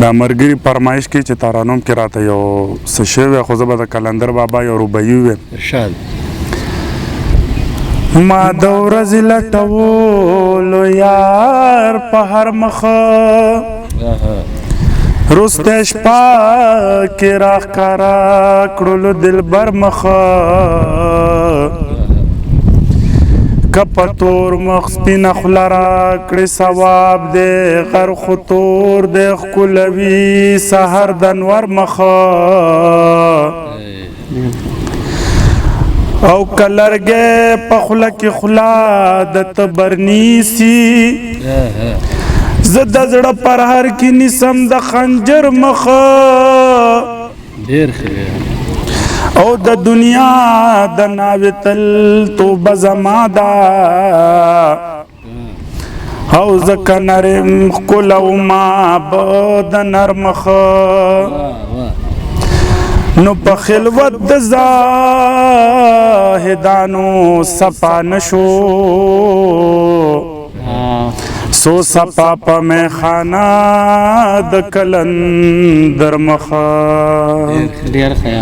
دا مرګري فرمایش کې چې ترانوم کې راته یو څه شوی خو زه به د کلندر بابا یو روبایي ویم ارشاد ما د ورځې لټولو یار په هر مخه رسته شپه کې راښکاره کړلو دلبر مخه که په تور مخ سپینه خوله راکړې ثواب دی غر خو تور دی ښکلوي سحر د انور مخه او که لرګی په خوله کې خوله د تبر نیسي زه د زړه پر هر کې نیسم د خنجر مخه ډېر ښه او د دنیا د ناوې تل توبه زما ده او ځکه نرم ښکلومه به د نر مخه نو په خلوت د زاهدانو صفا نشو سو صفا په میخانه د کلندر مخه ډېر ښه